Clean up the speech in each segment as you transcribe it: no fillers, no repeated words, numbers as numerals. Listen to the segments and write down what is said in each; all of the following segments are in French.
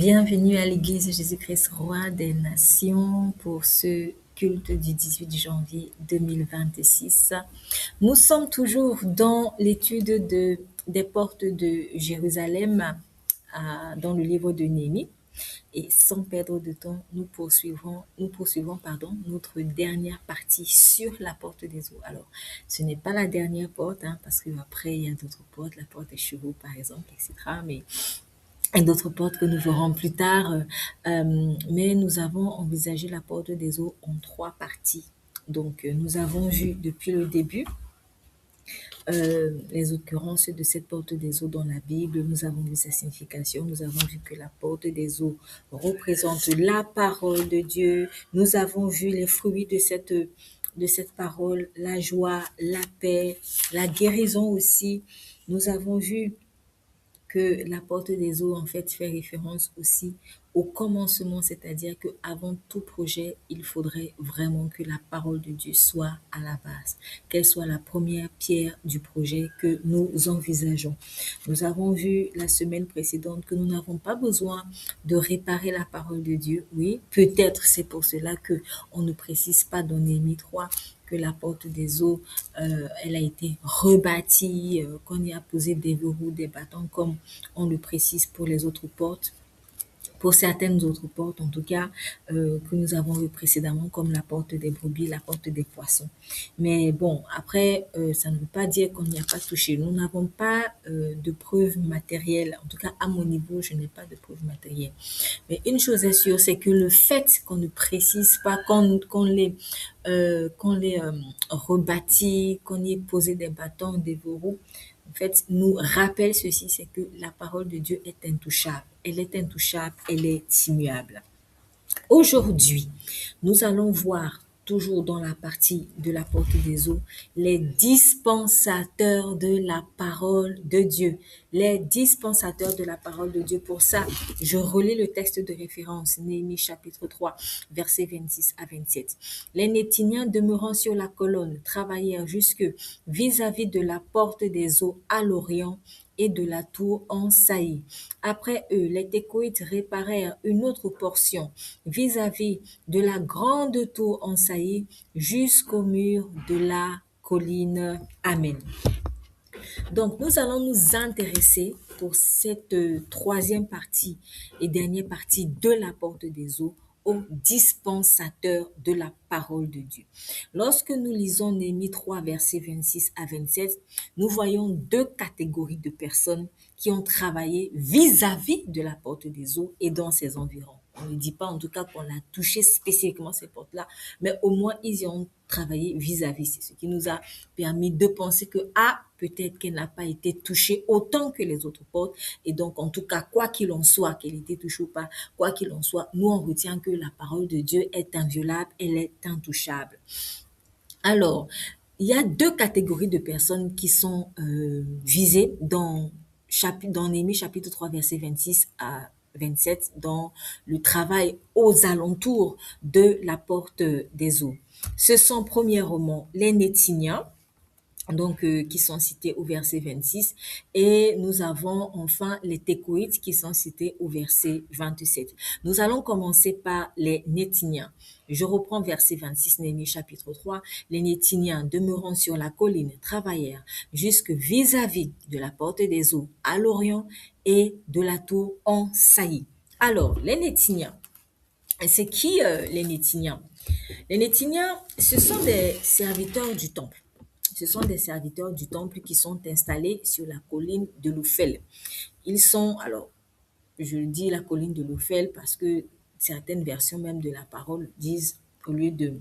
Bienvenue à l'Église Jésus-Christ, Roi des Nations, pour ce culte du 18 janvier 2026. Nous sommes toujours dans l'étude des portes de Jérusalem, dans le livre de Néhémie. Et sans perdre de temps, nous poursuivons notre dernière partie sur la porte des eaux. Alors, ce n'est pas la dernière porte, parce qu'après, il y a d'autres portes, la porte des chevaux, par exemple, etc. Et d'autres portes que nous verrons plus tard. Mais nous avons envisagé la porte des eaux en trois parties. Donc, nous avons vu depuis le début les occurrences de cette porte des eaux dans la Bible. Nous avons vu sa signification. Nous avons vu que la porte des eaux représente la parole de Dieu. Nous avons vu les fruits de cette parole, la joie, la paix, la guérison aussi. Nous avons vu que la porte des eaux, en fait, fait référence aussi au commencement, c'est-à-dire qu'avant tout projet, il faudrait vraiment que la parole de Dieu soit à la base, qu'elle soit la première pierre du projet que nous envisageons. Nous avons vu la semaine précédente que nous n'avons pas besoin de réparer la parole de Dieu. Oui, peut-être c'est pour cela que on ne précise pas dans Néhémie 3 que la porte des eaux, elle a été rebâtie, qu'on y a posé des verrous, des bâtons, comme on le précise pour les autres portes. Pour certaines autres portes, en tout cas, que nous avons vues précédemment, comme la porte des brebis, la porte des poissons. Mais bon, après, ça ne veut pas dire qu'on n'y a pas touché. Nous n'avons pas de preuves matérielles. En tout cas, à mon niveau, je n'ai pas de preuves matérielles. Mais une chose est sûre, c'est que le fait qu'on ne précise pas, qu'on les rebâtit, qu'on y ait posé des bâtons, des verrous, en fait, nous rappelle ceci, c'est que la parole de Dieu est intouchable. Elle est intouchable, elle est immuable. Aujourd'hui, nous allons voir, toujours dans la partie de la porte des eaux, les dispensateurs de la parole de Dieu. Les dispensateurs de la parole de Dieu. Pour ça, je relis le texte de référence, Néhémie chapitre 3, versets 26 à 27. Les Néthiniens demeurant sur la colonne travaillèrent jusque vis-à-vis de la porte des eaux à l'orient et de la tour en saillie. Après eux, les Técoïtes réparèrent une autre portion vis-à-vis de la grande tour en saillie jusqu'au mur de la colline. Amen. Donc, nous allons nous intéresser pour cette troisième partie et dernière partie de la porte des eaux aux dispensateurs de la parole de Dieu. Lorsque nous lisons Néhémie 3, versets 26 à 27, nous voyons deux catégories de personnes qui ont travaillé vis-à-vis de la porte des eaux et dans ses environs. On ne dit pas en tout cas qu'on a touché spécifiquement ces portes-là, mais au moins ils y ont travaillé vis-à-vis. C'est ce qui nous a permis de penser que, peut-être qu'elle n'a pas été touchée autant que les autres portes. Et donc, en tout cas, quoi qu'il en soit, qu'elle ait été touchée ou pas, quoi qu'il en soit, nous, on retient que la parole de Dieu est inviolable, elle est intouchable. Alors, il y a deux catégories de personnes qui sont visées dans Néhémie chapitre 3, verset 26 à 27, dans le travail aux alentours de la porte des eaux. Ce sont premièrement les Néthiniens, donc qui sont cités au verset 26, et nous avons enfin les Técoïtes qui sont cités au verset 27. Nous allons commencer par les Néthiniens. Je reprends verset 26, Néhémie chapitre 3. Les Néthiniens demeurant sur la colline travaillèrent jusque vis-à-vis de la porte des eaux à l'orient et de la tour en saillie. Alors, les Néthiniens, c'est qui les Néthiniens? Les Néthiniens, ce sont des serviteurs du temple. Ce sont des serviteurs du temple qui sont installés sur la colline de l'Ophel. Ils sont, alors, je dis la colline de l'Ophel parce que certaines versions même de la parole disent, au lieu de,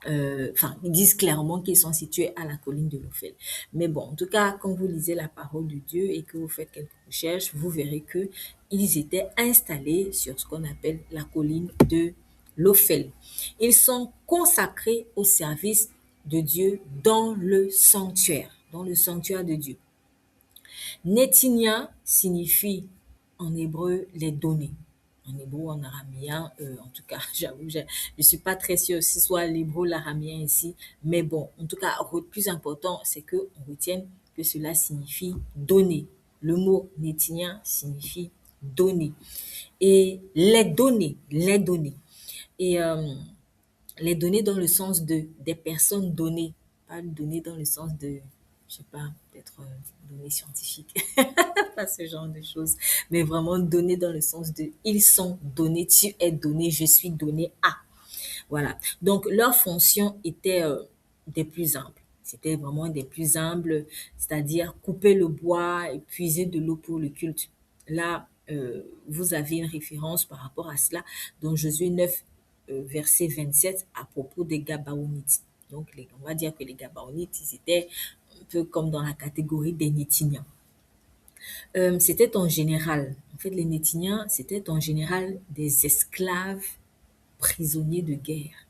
ils disent clairement qu'ils sont situés à la colline de l'Ophel. Mais bon, en tout cas, quand vous lisez la parole de Dieu et que vous faites quelques recherches, vous verrez que ils étaient installés sur ce qu'on appelle la colline de l'Ophel. Ils sont consacrés au service de Dieu dans le sanctuaire de Dieu. Nethinia signifie en hébreu les données. En hébreu, en araméen, en tout cas, j'avoue, je ne suis pas très sûre si ce soit l'hébreu, l'araméen ici, mais bon, en tout cas, le plus important, c'est qu'on retienne que cela signifie donner. Le mot nethinien signifie donner. Et les donner. Et les donner dans le sens de des personnes données, pas donner dans le sens de, je sais pas, peut-être données scientifiques, pas ce genre de choses, mais vraiment donner dans le sens de ils sont donnés, tu es donné, je suis donné à. Voilà. Donc, leur fonction était des plus simples. C'était vraiment des plus humbles, c'est-à-dire couper le bois et puiser de l'eau pour le culte. Là, vous avez une référence par rapport à cela dans Josué 9, verset 27, à propos des Gabaonites. Donc, on va dire que les Gabaonites, ils étaient un peu comme dans la catégorie des Nétiniens. C'était en général, en fait, les Nétiniens, c'était en général des esclaves prisonniers de guerre,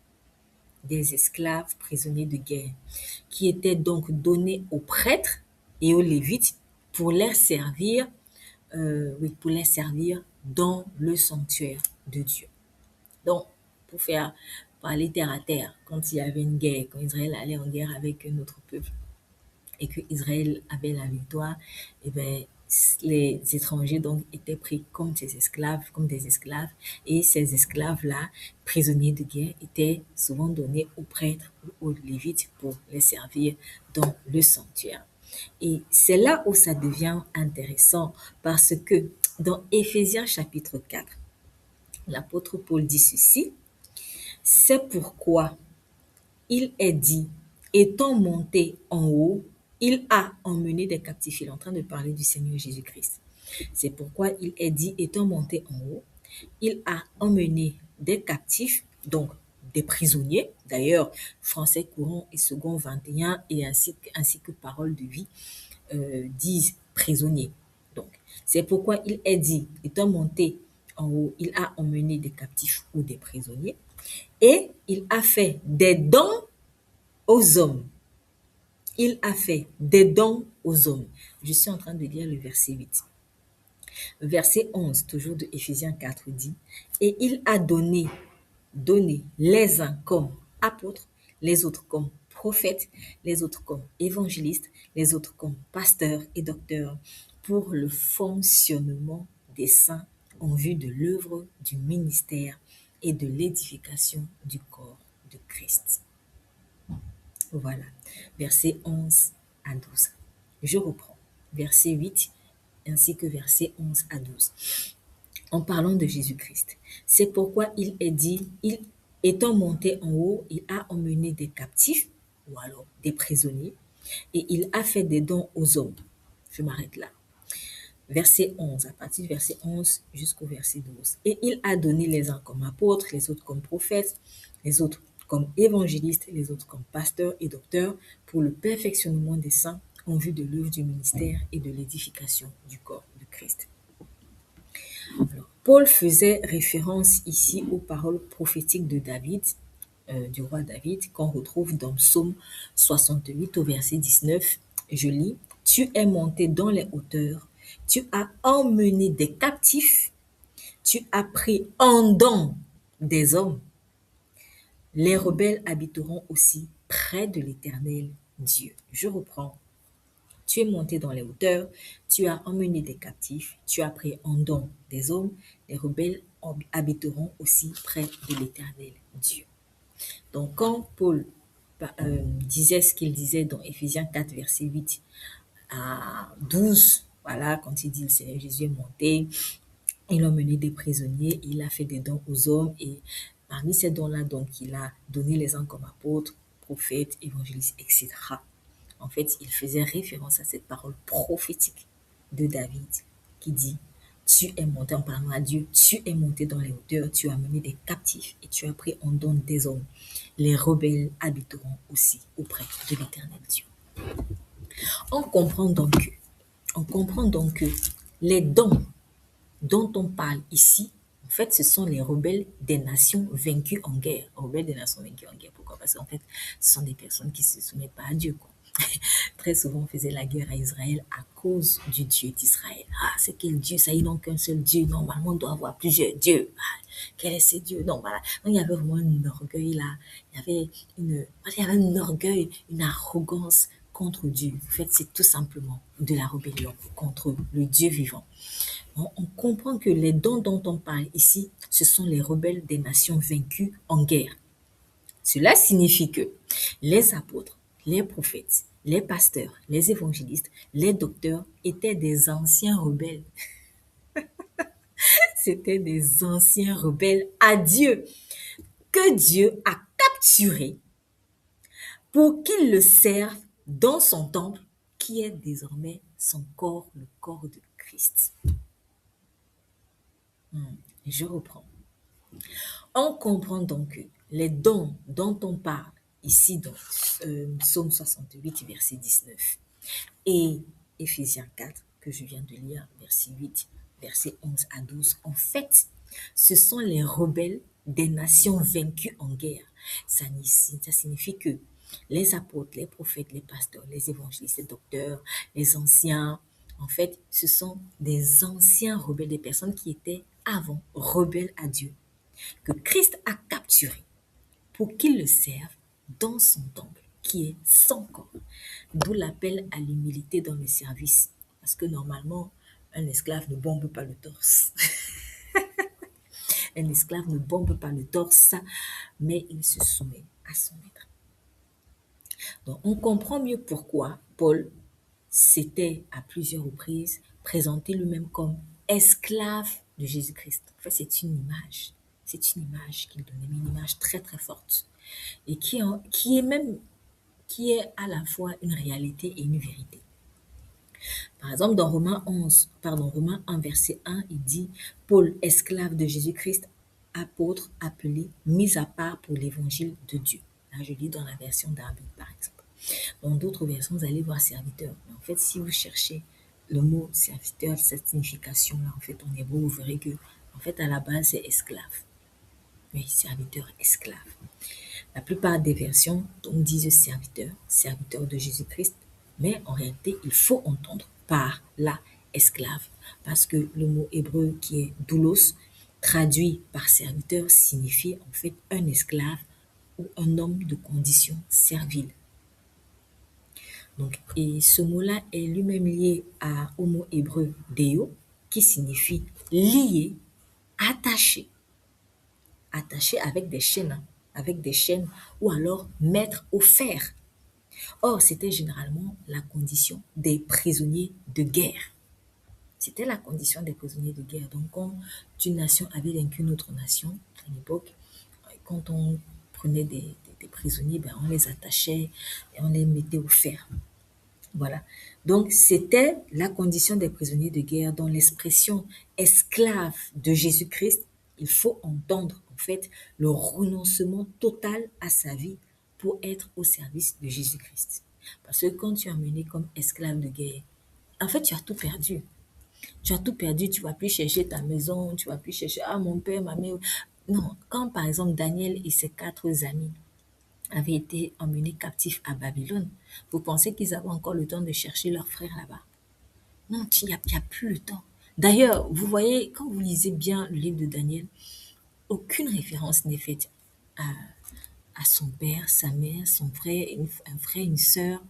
des esclaves prisonniers de guerre, qui étaient donc donnés aux prêtres et aux lévites pour les servir, oui, pour les servir dans le sanctuaire de Dieu. Donc, pour faire parler terre à terre, quand il y avait une guerre, quand Israël allait en guerre avec notre peuple, et que Israël avait la victoire, et ben, les étrangers donc étaient pris comme des esclaves, et ces esclaves-là, prisonniers de guerre, étaient souvent donnés aux prêtres ou aux lévites pour les servir dans le sanctuaire. Et c'est là où ça devient intéressant parce que dans Éphésiens chapitre 4, l'apôtre Paul dit ceci: c'est pourquoi il est dit, étant monté en haut, il a emmené des captifs. Il est en train de parler du Seigneur Jésus-Christ. C'est pourquoi il est dit, étant monté en haut, il a emmené des captifs, donc des prisonniers. D'ailleurs, français courant et second 21 et ainsi que parole de vie disent prisonniers. Donc, c'est pourquoi il est dit, étant monté en haut, il a emmené des captifs ou des prisonniers et il a fait des dons aux hommes. Il a fait des dons aux hommes. Je suis en train de lire le verset 8. Verset 11, toujours de Éphésiens 4, dit, et il a donné les uns comme apôtres, les autres comme prophètes, les autres comme évangélistes, les autres comme pasteurs et docteurs, pour le fonctionnement des saints en vue de l'œuvre du ministère et de l'édification du corps de Christ. Voilà, versets 11 à 12. Je reprends, verset 8 ainsi que versets 11 à 12. En parlant de Jésus-Christ, c'est pourquoi il est dit, il étant monté en haut, il a emmené des captifs, ou alors des prisonniers, et il a fait des dons aux hommes. Je m'arrête là. Verset 11, à partir du verset 11 jusqu'au verset 12. Et il a donné les uns comme apôtres, les autres comme prophètes, les autres comme évangélistes, les autres comme pasteurs et docteurs, pour le perfectionnement des saints en vue de l'œuvre du ministère et de l'édification du corps de Christ. Alors, Paul faisait référence ici aux paroles prophétiques de David, du roi David, qu'on retrouve dans Psaume 68 au verset 19. Je lis, « Tu es monté dans les hauteurs, tu as emmené des captifs, tu as pris en don des hommes. Les rebelles habiteront aussi près de l'Éternel Dieu. » Je reprends. Tu es monté dans les hauteurs, tu as emmené des captifs, tu as pris en don des hommes, les rebelles habiteront aussi près de l'Éternel Dieu. Donc quand Paul disait ce qu'il disait dans Éphésiens 4, verset 8 à 12, voilà, quand il dit le Seigneur Jésus est monté, il a emmené des prisonniers, il a fait des dons aux hommes et parmi ces dons-là, donc il a donné les uns comme apôtres, prophètes, évangélistes, etc. En fait, il faisait référence à cette parole prophétique de David qui dit, tu es monté en parlant à Dieu, tu es monté dans les hauteurs, tu as mené des captifs et tu as pris en don des hommes. Les rebelles habiteront aussi auprès de l'Éternel Dieu. On comprend donc que les dons dont on parle ici, en fait, ce sont les rebelles des nations vaincues en guerre. Rebelles des nations vaincues en guerre. Pourquoi? Parce qu'en fait, ce sont des personnes qui ne se soumettent pas à Dieu, quoi. Très souvent, on faisait la guerre à Israël à cause du Dieu d'Israël. Ah, c'est quel Dieu? Ça y est, donc qu'un seul Dieu. Normalement, on doit avoir plusieurs dieux. Ah, quel est ce Dieu? Donc voilà. Donc, il y avait vraiment un orgueil là. Il y avait un orgueil, une arrogance contre Dieu. En fait, c'est tout simplement de la rébellion contre le Dieu vivant. On comprend que les dons dont on parle ici, ce sont les rebelles des nations vaincues en guerre. Cela signifie que les apôtres, les prophètes, les pasteurs, les évangélistes, les docteurs étaient des anciens rebelles. C'étaient des anciens rebelles à Dieu que Dieu a capturés pour qu'ils le servent dans son temple qui est désormais son corps, le corps de Christ. Je reprends. On comprend donc que les dons dont on parle ici dans Psaume 68, verset 19, et Éphésiens 4, que je viens de lire, verset 8, verset 11 à 12, en fait, ce sont les rebelles des nations vaincues en guerre. Ça signifie que les apôtres, les prophètes, les pasteurs, les évangélistes, les docteurs, les anciens, en fait, ce sont des anciens rebelles, des personnes qui étaient avant rebelles à Dieu, que Christ a capturés pour qu'ils le servent dans son temple, qui est son corps. D'où l'appel à l'humilité dans le service. Parce que normalement, un esclave ne bombe pas le torse. Un esclave ne bombe pas le torse, mais il se soumet à son maître. Donc, on comprend mieux pourquoi Paul s'était à plusieurs reprises présenté lui-même comme esclave de Jésus-Christ. En fait, c'est une image. C'est une image qu'il donnait, une image très très forte. Et qui est à la fois une réalité et une vérité. Par exemple, dans Romains 1, verset 1, il dit Paul, esclave de Jésus-Christ, apôtre appelé, mis à part pour l'évangile de Dieu. Là, je lis dans la version d'Arby, par exemple. Dans d'autres versions, vous allez voir serviteur. Mais en fait, si vous cherchez le mot serviteur, cette signification-là, en fait, en hébreu, vous verrez que, en fait, à la base, c'est esclave. Oui, serviteur, esclave. La plupart des versions disent serviteur, serviteur de Jésus-Christ, mais en réalité, il faut entendre par là esclave, parce que le mot hébreu qui est doulos, traduit par serviteur, signifie en fait un esclave ou un homme de condition servile. Donc, et ce mot-là est lui-même lié au mot hébreu deo, qui signifie lié, attaché, attaché avec des chaînes, ou alors mettre au fer. Or, c'était généralement la condition des prisonniers de guerre. C'était la condition des prisonniers de guerre. Donc, quand une nation avait vaincu une autre nation, à l'époque, quand on prenait des prisonniers, ben, on les attachait et on les mettait au fer. Voilà. Donc, c'était la condition des prisonniers de guerre dans l'expression esclave de Jésus-Christ. Il faut entendre, en fait, le renoncement total à sa vie pour être au service de Jésus-Christ. Parce que quand tu es emmené comme esclave de guerre, en fait, tu as tout perdu. Tu as tout perdu, tu vas plus chercher ta maison, tu vas plus chercher, mon père, ma mère. Non, quand par exemple Daniel et ses 4 amis avaient été emmenés captifs à Babylone, vous pensez qu'ils avaient encore le temps de chercher leurs frères là-bas? Non, il n'y a plus le temps. D'ailleurs, vous voyez, quand vous lisez bien le livre de Daniel, aucune référence n'est faite à son père, sa mère, son frère, un frère, une sœur.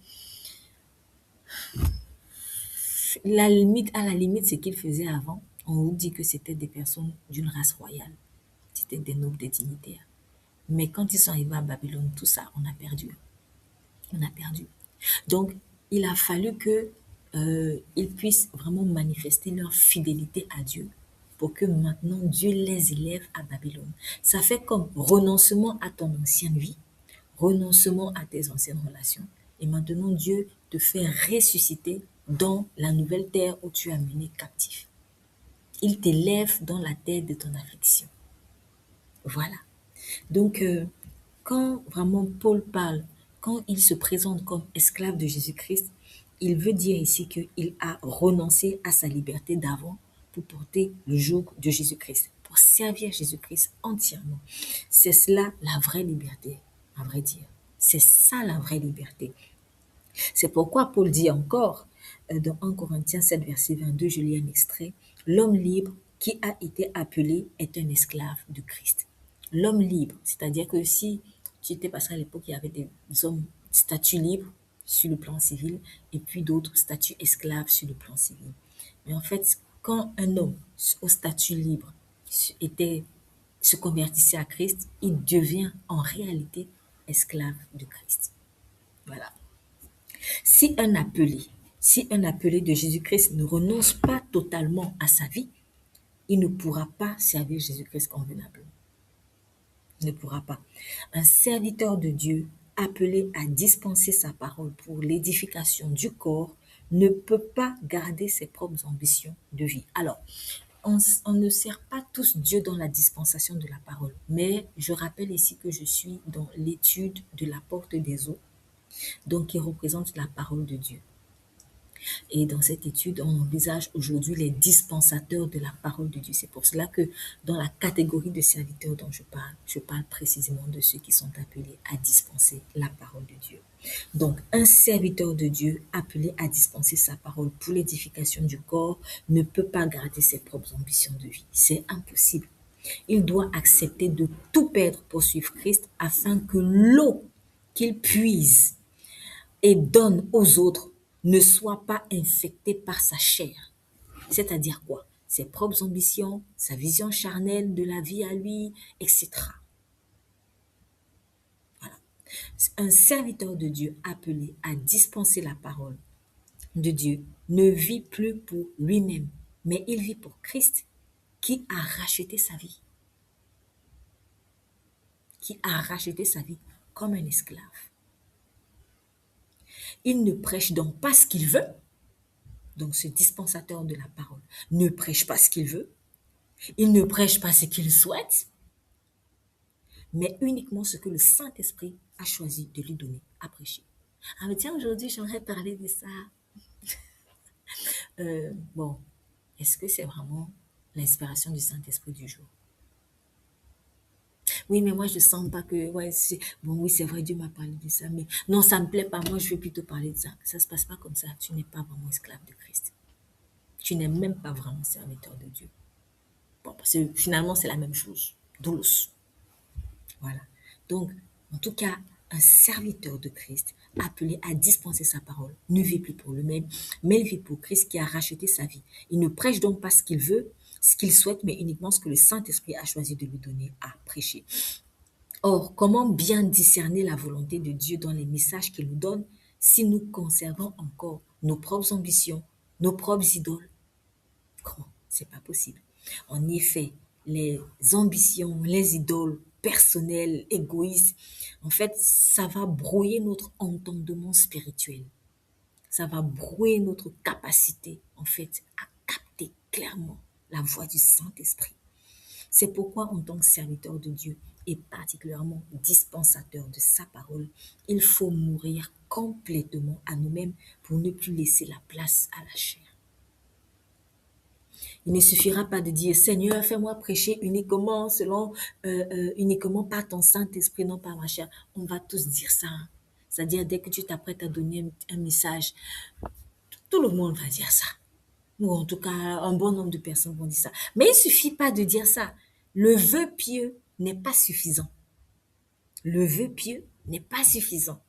À la limite, ce qu'il faisait avant, on vous dit que c'était des personnes d'une race royale. C'était des nobles, des dignitaires. Mais quand ils sont arrivés à Babylone, tout ça, on a perdu. On a perdu. Donc, il a fallu que ils puissent vraiment manifester leur fidélité à Dieu pour que maintenant Dieu les élève à Babylone. Ça fait comme renoncement à ton ancienne vie, renoncement à tes anciennes relations. Et maintenant, Dieu te fait ressusciter dans la nouvelle terre où tu es amené captif. Il t'élève dans la terre de ton affliction. Voilà. Donc, quand vraiment Paul parle, quand il se présente comme esclave de Jésus-Christ, il veut dire ici qu'il a renoncé à sa liberté d'avant pour porter le joug de Jésus-Christ, pour servir Jésus-Christ entièrement. C'est cela la vraie liberté, à vrai dire. C'est ça la vraie liberté. C'est pourquoi Paul dit encore, dans 1 Corinthiens 7, verset 22, je lis un extrait, l'homme libre qui a été appelé est un esclave de Christ. L'homme libre, c'est-à-dire que si tu étais passé à l'époque, il y avait des hommes statut libre, sur le plan civil et puis d'autres statuts esclaves sur le plan civil. Mais en fait, quand un homme au statut libre était, se convertissait à Christ, il devient en réalité esclave de Christ. Voilà. Si un appelé, si un appelé de Jésus-Christ ne renonce pas totalement à sa vie, il ne pourra pas servir Jésus-Christ convenablement. Il ne pourra pas. Un serviteur de Dieu appelé à dispenser sa parole pour l'édification du corps ne peut pas garder ses propres ambitions de vie. Alors, on ne sert pas tous Dieu dans la dispensation de la parole, mais je rappelle ici que je suis dans l'étude de la porte des eaux, donc qui représente la parole de Dieu. Et dans cette étude, on envisage aujourd'hui les dispensateurs de la parole de Dieu. C'est pour cela que dans la catégorie de serviteurs dont je parle précisément de ceux qui sont appelés à dispenser la parole de Dieu. Donc, un serviteur de Dieu appelé à dispenser sa parole pour l'édification du corps ne peut pas garder ses propres ambitions de vie. C'est impossible. Il doit accepter de tout perdre pour suivre Christ afin que l'eau qu'il puise et donne aux autres ne soit pas infectée par sa chair. C'est-à-dire quoi? Ses propres ambitions, sa vision charnelle de la vie à lui, etc. Voilà. Un serviteur de Dieu appelé à dispenser la parole de Dieu ne vit plus pour lui-même, mais il vit pour Christ qui a racheté sa vie. Qui a racheté sa vie comme un esclave. Il ne prêche donc pas ce qu'il veut. Donc ce dispensateur de la parole ne prêche pas ce qu'il veut. Il ne prêche pas ce qu'il souhaite, mais uniquement ce que le Saint-Esprit a choisi de lui donner à prêcher. Ah mais tiens, aujourd'hui, j'aimerais parler de ça. Bon, est-ce que c'est vraiment l'inspiration du Saint-Esprit du jour? Oui, mais moi, je ne sens pas que... Ouais, bon, oui, c'est vrai, Dieu m'a parlé de ça, mais non, ça ne me plaît pas. Moi, je vais plutôt parler de ça. Ça ne se passe pas comme ça. Tu n'es pas vraiment esclave de Christ. Tu n'es même pas vraiment serviteur de Dieu. Bon, parce que finalement, c'est la même chose. Doulos. Voilà. Donc, en tout cas, un serviteur de Christ, appelé à dispenser sa parole, ne vit plus pour lui-même, mais il vit pour Christ qui a racheté sa vie. Il ne prêche donc pas ce qu'il veut, ce qu'il souhaite, mais uniquement ce que le Saint-Esprit a choisi de lui donner à prêcher. Or, comment bien discerner la volonté de Dieu dans les messages qu'il nous donne si nous conservons encore nos propres ambitions, nos propres idoles? Comment? C'est pas possible. En effet, les ambitions, les idoles personnelles, égoïstes, en fait, ça va brouiller notre entendement spirituel. Ça va brouiller notre capacité, en fait, à capter clairement la voix du Saint-Esprit. C'est pourquoi, en tant que serviteur de Dieu et particulièrement dispensateur de sa parole, il faut mourir complètement à nous-mêmes pour ne plus laisser la place à la chair. Il ne suffira pas de dire Seigneur, fais-moi prêcher uniquement uniquement par ton Saint-Esprit, non par ma chair. On va tous dire ça. C'est-à-dire, dès que tu t'apprêtes à donner un message, tout le monde va dire ça. Ou en tout cas, un bon nombre de personnes vont dire ça. Mais il ne suffit pas de dire ça. Le vœu pieux n'est pas suffisant. Le vœu pieux n'est pas suffisant.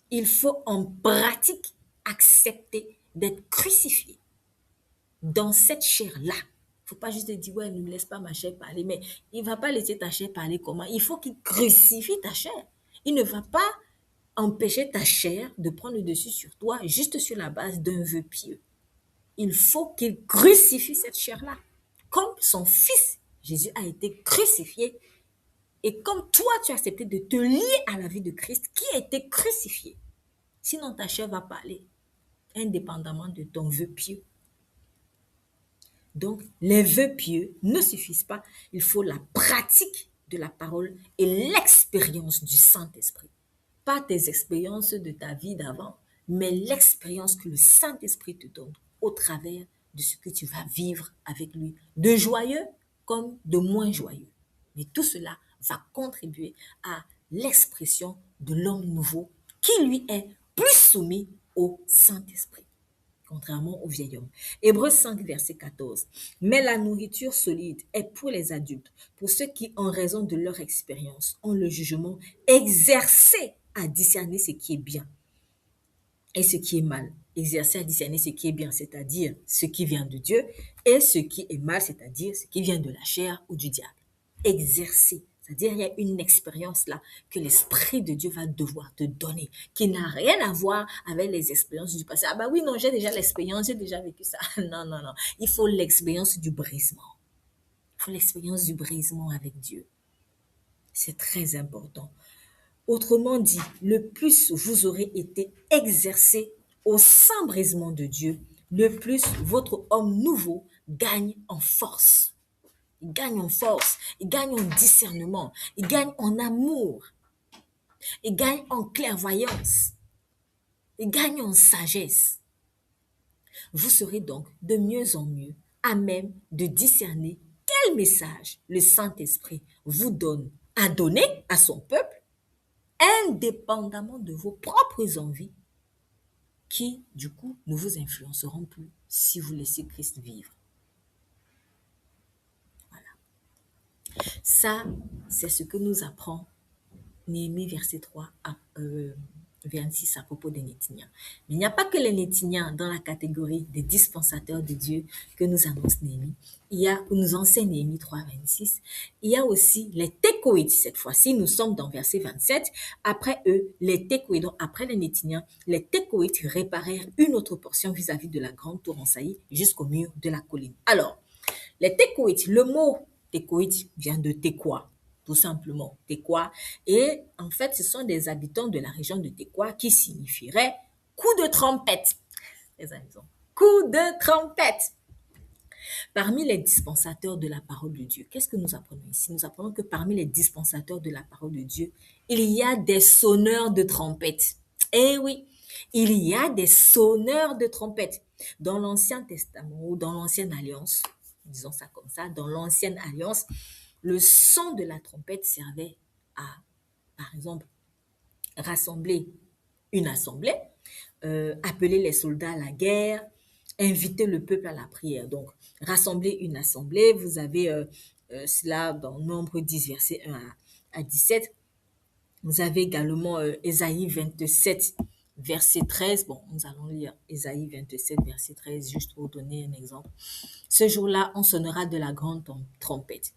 Il faut en pratique accepter d'être crucifié dans cette chair-là. Il ne faut pas juste dire, ouais, ne me laisse pas ma chair parler, mais il ne va pas laisser ta chair parler comment? Il faut qu'il crucifie ta chair. Il ne va pas empêcher ta chair de prendre le dessus sur toi juste sur la base d'un vœu pieux. Il faut qu'il crucifie cette chair-là. Comme son fils, Jésus a été crucifié. Et comme toi, tu as accepté de te lier à la vie de Christ qui a été crucifié. Sinon, ta chair va parler, indépendamment de ton vœu pieux. Donc, les vœux pieux ne suffisent pas. Il faut la pratique de la parole et l'expérience du Saint-Esprit. Pas tes expériences de ta vie d'avant, mais l'expérience que le Saint-Esprit te donne au travers de ce que tu vas vivre avec lui, de joyeux comme de moins joyeux. Mais tout cela va contribuer à l'expression de l'homme nouveau qui lui est plus soumis au Saint-Esprit, contrairement au vieil homme. Hébreux 5, verset 14. Mais la nourriture solide est pour les adultes, pour ceux qui, en raison de leur expérience, ont le jugement exercé à discerner ce qui est bien. et ce qui est mal. Exercer à discerner ce qui est bien, c'est-à-dire ce qui vient de Dieu, et ce qui est mal, c'est-à-dire ce qui vient de la chair ou du diable. Exercer, c'est-à-dire il y a une expérience là que l'Esprit de Dieu va devoir te donner, qui n'a rien à voir avec les expériences du passé. Ah bah oui, non, j'ai déjà l'expérience, j'ai déjà vécu ça. Non, non, non. Il faut l'expérience du brisement. Il faut l'expérience du brisement avec Dieu. C'est très important. Autrement dit, le plus vous aurez été exercé au saint brisement de Dieu, le plus votre homme nouveau gagne en force. Il gagne en force, il gagne en discernement, il gagne en amour, il gagne en clairvoyance, il gagne en sagesse. Vous serez donc de mieux en mieux à même de discerner quel message le Saint-Esprit vous donne à donner à son peuple, indépendamment de vos propres envies qui, du coup, ne vous influenceront plus si vous laissez Christ vivre. Voilà. Ça, c'est ce que nous apprend Néhémie verset 3 à 26 à propos des Nétiniens. Mais il n'y a pas que les Nétiniens dans la catégorie des dispensateurs de Dieu que nous annonce Néhémie. Il y a, ou nous enseigne Néhémie 3, 26. Il y a aussi les Tékoïtes. Cette fois-ci, nous sommes dans verset 27. Après eux, les Tékoïtes, donc après les Nétiniens, les Tékoïtes réparèrent une autre portion vis-à-vis de la grande tour en saillie jusqu'au mur de la colline. Alors, les Tékoïtes, le mot Tékoïte vient de Tékoa, tout simplement, Tékoa. Et en fait, ce sont des habitants de la région de Tékoa qui signifierait coup de trompette. Les amis, coup de trompette. Parmi les dispensateurs de la parole de Dieu, qu'est-ce que nous apprenons ici? Nous apprenons que parmi les dispensateurs de la parole de Dieu, il y a des sonneurs de trompette. Eh oui, il y a des sonneurs de trompette. Dans l'Ancien Testament ou dans l'Ancienne Alliance, disons ça comme ça, dans l'Ancienne Alliance, le son de la trompette servait à, par exemple, rassembler une assemblée, appeler les soldats à la guerre, inviter le peuple à la prière. Donc, rassembler une assemblée, vous avez cela dans Nombre 10, verset 1 à 17. Vous avez également Ésaïe 27, verset 13. Bon, nous allons lire Ésaïe 27, verset 13, juste pour donner un exemple. Ce jour-là, on sonnera de la grande trompette.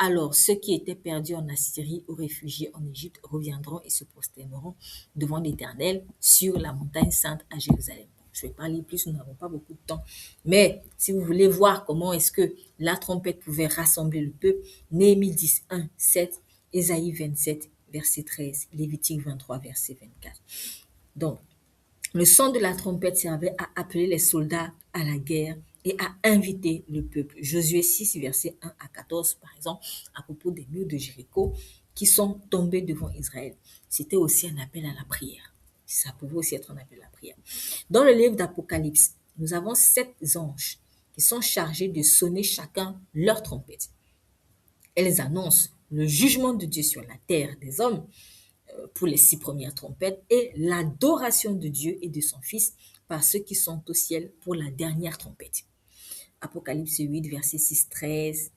Alors, ceux qui étaient perdus en Assyrie ou réfugiés en Égypte reviendront et se prosterneront devant l'Éternel sur la montagne sainte à Jérusalem. Je ne vais pas lire plus, nous n'avons pas beaucoup de temps. Mais si vous voulez voir comment est-ce que la trompette pouvait rassembler le peuple, Néhémie 10, 1, 7, Ésaïe 27, verset 13, Lévitique 23, verset 24. Donc, le son de la trompette servait à appeler les soldats à la guerre et à inviter le peuple. Josué 6, verset 1 à 14, par exemple, à propos des murs de Jéricho qui sont tombés devant Israël. C'était aussi un appel à la prière. Ça pouvait aussi être un appel à la prière. Dans le livre d'Apocalypse, nous avons 7 anges qui sont chargés de sonner chacun leur trompette. Elles annoncent le jugement de Dieu sur la terre des hommes pour les 6 premières trompettes et l'adoration de Dieu et de son Fils par ceux qui sont au ciel pour la dernière trompette. Apocalypse 8, verset 6, 13,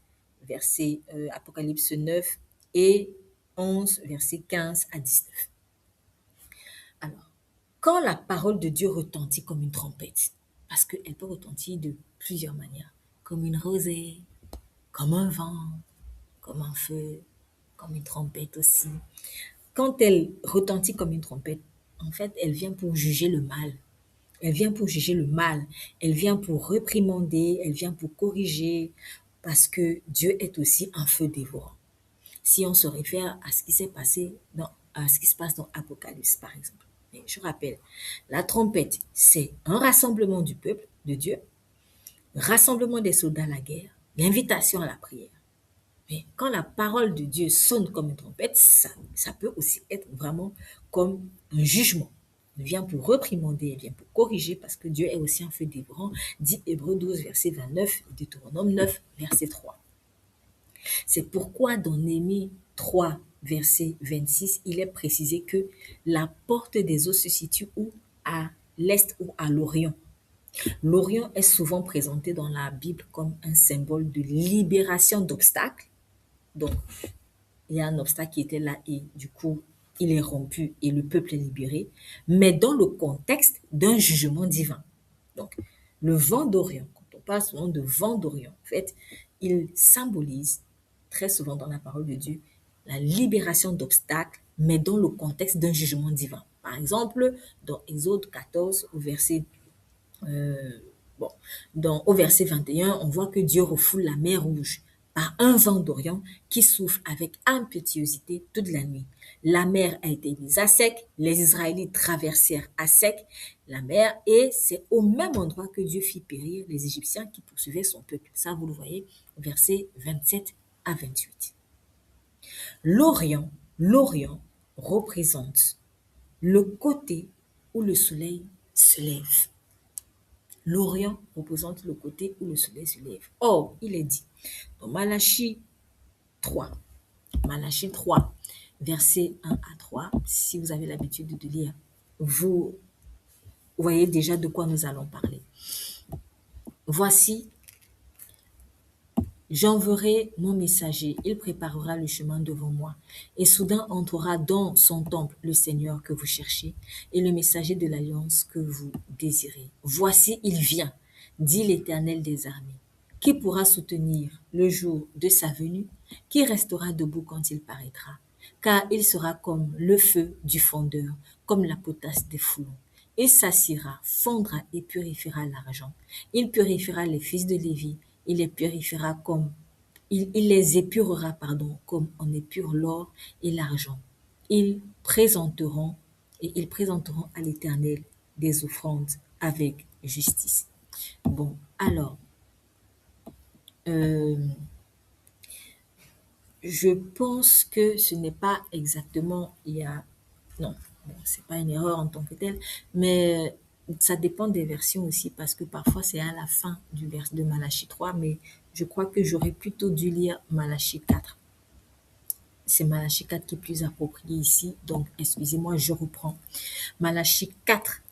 Apocalypse 9 et 11, verset 15 à 19. Alors, quand la parole de Dieu retentit comme une trompette, parce qu'elle peut retentir de plusieurs manières, comme une rosée, comme un vent, comme un feu, comme une trompette aussi. Quand elle retentit comme une trompette, en fait, elle vient pour juger le mal. Elle vient pour juger le mal. Elle vient pour réprimander, elle vient pour corriger, parce que Dieu est aussi un feu dévorant. Si on se réfère à ce qui s'est passé à ce qui se passe dans Apocalypse, par exemple. Mais je rappelle, la trompette, c'est un rassemblement du peuple de Dieu, rassemblement des soldats à la guerre, l'invitation à la prière. Mais quand la parole de Dieu sonne comme une trompette, ça peut aussi être vraiment comme un jugement. Elle vient pour réprimander, elle vient pour corriger, parce que Dieu est aussi un feu dévorant, dit Hébreux 12, verset 29 et Deutéronome 9, verset 3. C'est pourquoi dans Néhémie 3, verset 26, il est précisé que la porte des eaux se situe où? À l'est ou à l'orient. L'orient est souvent présenté dans la Bible comme un symbole de libération d'obstacles. Donc, il y a un obstacle qui était là et du coup, il est rompu et le peuple est libéré, mais dans le contexte d'un jugement divin. Donc, le vent d'Orient, quand on parle souvent de vent d'Orient, en fait, il symbolise très souvent dans la parole de Dieu la libération d'obstacles, mais dans le contexte d'un jugement divin. Par exemple, dans Exode 14, au verset euh, bon, au verset 21, on voit que Dieu refoule la mer Rouge par un vent d'Orient qui souffle avec impétuosité toute la nuit. La mer a été mise à sec, les Israélites traversèrent à sec la mer et c'est au même endroit que Dieu fit périr les Égyptiens qui poursuivaient son peuple. Ça, vous le voyez, versets 27 à 28. L'Orient représente le côté où le soleil se lève. L'Orient représente le côté où le soleil se lève. Or, il est dit dans trois, Malachie 3, versets 1 à 3, si vous avez l'habitude de lire, vous voyez déjà de quoi nous allons parler. Voici, j'enverrai mon messager, il préparera le chemin devant moi. Et soudain entrera dans son temple le Seigneur que vous cherchez et le messager de l'alliance que vous désirez. Voici, il vient, dit l'Éternel des armées. Qui pourra soutenir le jour de sa venue? Qui restera debout quand il paraîtra? Car il sera comme le feu du fondeur, comme la potasse des foulons. Il s'assiera, fondra et purifiera l'argent. Il purifiera les fils de Lévi, il les purifiera comme il les épurera, pardon, comme on épure l'or et l'argent. Ils présenteront ils présenteront à l'Éternel des offrandes avec justice. Bon, alors, euh, je pense que ce n'est pas exactement, non, bon, c'est pas une erreur en tant que telle, mais ça dépend des versions aussi, parce que parfois c'est à la fin du vers de Malachie 3, mais je crois que j'aurais plutôt dû lire Malachie 4. C'est Malachie 4 qui est plus approprié ici, donc excusez-moi, je reprends. Malachie 4.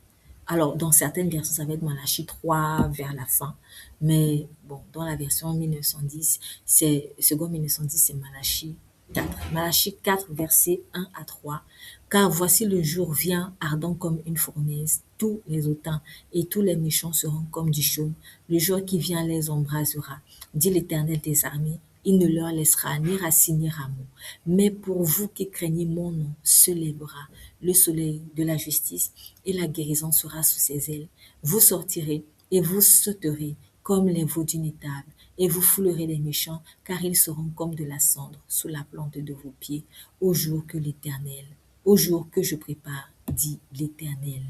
Alors, dans certaines versions, ça va être Malachie 3 vers la fin. Mais bon, dans la version 1910, seconde 1910, c'est Malachie 4. Malachie 4, versets 1 à 3. Car voici le jour vient ardent comme une fournaise. Tous les hautains et tous les méchants seront comme du chaume. Le jour qui vient les embrasera, dit l'Éternel des armées. Il ne leur laissera ni racine ni rameau. Mais pour vous qui craignez mon nom, se lèvera le soleil de la justice et la guérison sera sous ses ailes. Vous sortirez et vous sauterez comme les veaux d'une étable et vous foulerez les méchants car ils seront comme de la cendre sous la plante de vos pieds au jour que l'Éternel, au jour que je prépare, dit l'Éternel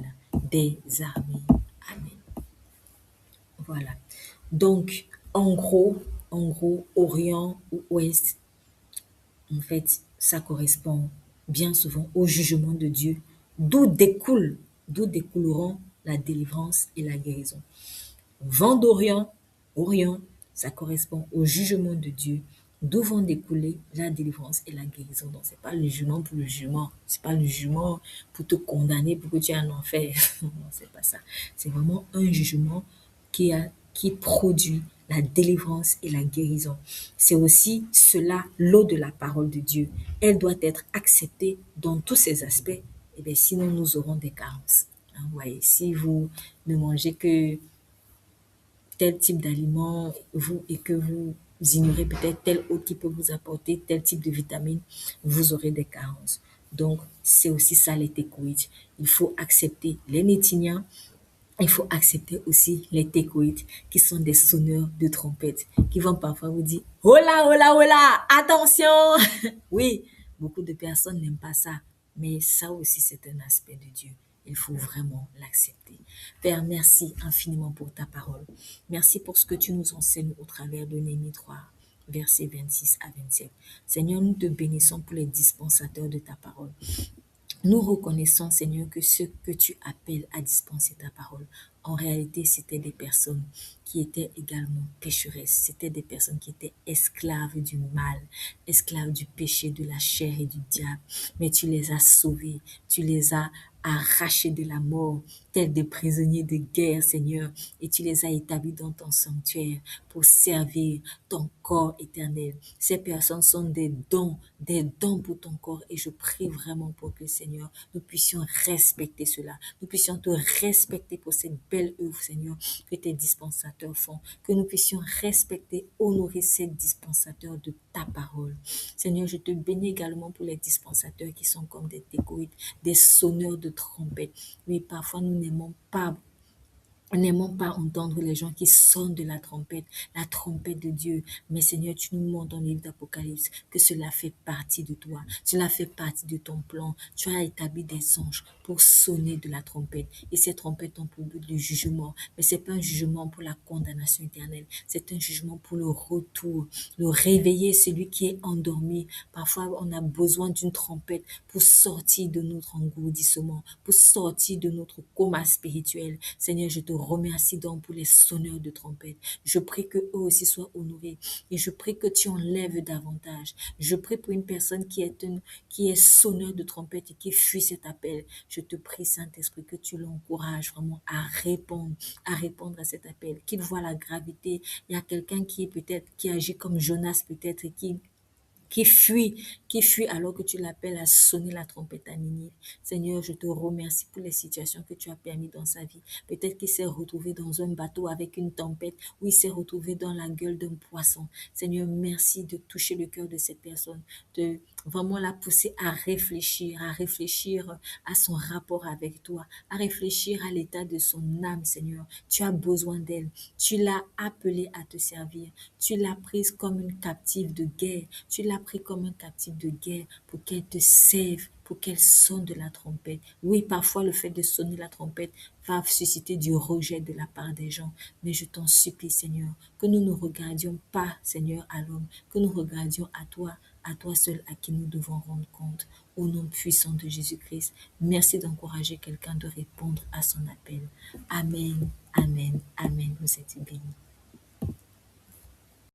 des armées. Amen. Voilà. Donc, en gros, Orient ou Ouest, en fait, ça correspond bien souvent au jugement de Dieu, d'où découleront la délivrance et la guérison. Vent d'Orient, Orient, ça correspond au jugement de Dieu, d'où vont découler la délivrance et la guérison. Donc, c'est pas le jugement pour le jugement, c'est pas le jugement pour te condamner, pour que tu aies un enfer. Non, c'est pas ça. C'est vraiment un jugement qui produit la délivrance et la guérison. C'est aussi cela, l'eau de la parole de Dieu. Elle doit être acceptée dans tous ses aspects. Et bien, sinon, nous aurons des carences. Hein, vous voyez, si vous ne mangez que tel type d'aliment et que vous ignorez peut-être tel autre qui peut vous apporter tel type de vitamine, vous aurez des carences. Donc, c'est aussi ça les técoïdes. Il faut accepter les nétiniens, il faut accepter aussi les técoïdes qui sont des sonneurs de trompette qui vont parfois vous dire hola, hola, hola, attention! Oui, beaucoup de personnes n'aiment pas ça, mais ça aussi c'est un aspect de Dieu. Il faut vraiment l'accepter. Père, merci infiniment pour ta parole. Merci pour ce que tu nous enseignes au travers de Néhémie 3, versets 26 à 27. Seigneur, nous te bénissons pour les dispensateurs de ta parole. Nous reconnaissons, Seigneur, que ceux que tu appelles à dispenser ta parole, en réalité, c'était des personnes qui étaient également pécheresses. C'était des personnes qui étaient esclaves du mal, esclaves du péché, de la chair et du diable. Mais tu les as sauvés, tu les as arrachés de la mort, tels des prisonniers de guerre, Seigneur, et tu les as établis dans ton sanctuaire pour servir ton corps éternel. Ces personnes sont des dons pour ton corps, et je prie vraiment pour que, Seigneur, nous puissions respecter cela. Nous puissions te respecter pour cette belle œuvre, Seigneur, que tes dispensateurs font. Que nous puissions respecter, honorer ces dispensateurs de ta parole. Seigneur, je te bénis également pour les dispensateurs qui sont comme des thécoïdes, des sonneurs de trompette. Oui, parfois nous n'aimons pas entendre les gens qui sonnent de la trompette de Dieu. Mais Seigneur, tu nous montres dans le livre d'Apocalypse que cela fait partie de toi. Cela fait partie de ton plan. Tu as établi des anges pour sonner de la trompette. Et ces trompettes ont pour but le jugement. Mais c'est pas un jugement pour la condamnation éternelle. C'est un jugement pour le retour. Le réveiller celui qui est endormi. Parfois, on a besoin d'une trompette pour sortir de notre engourdissement, pour sortir de notre coma spirituel. Seigneur, je te remercie donc pour les sonneurs de trompette. Je prie que eux aussi soient honorés et je prie que tu enlèves davantage. Je prie pour une personne qui est sonneur de trompette et qui fuit cet appel. Je te prie, Saint-Esprit, que tu l'encourages vraiment à répondre à cet appel, qu'il voit la gravité. Il y a quelqu'un qui est peut-être, qui agit comme Jonas peut-être et qui fuit, qui fuit alors que tu l'appelles à sonner la trompette à Ninive. Seigneur, je te remercie pour les situations que tu as permis dans sa vie. Peut-être qu'il s'est retrouvé dans un bateau avec une tempête ou il s'est retrouvé dans la gueule d'un poisson. Seigneur, merci de toucher le cœur de cette personne, de vraiment la pousser à réfléchir à son rapport avec toi, à réfléchir à l'état de son âme, Seigneur. Tu as besoin d'elle. Tu l'as appelée à te servir. Tu l'as prise comme une captive de guerre. Tu l'as prise comme un captif de guerre pour qu'elle te serve, pour qu'elle sonne de la trompette. Oui, parfois le fait de sonner la trompette va susciter du rejet de la part des gens. Mais je t'en supplie, Seigneur, que nous ne regardions pas, Seigneur, à l'homme, que nous regardions à toi seul à qui nous devons rendre compte. Au nom puissant de Jésus-Christ, merci d'encourager quelqu'un de répondre à son appel. Amen, amen, amen. Vous êtes bénis.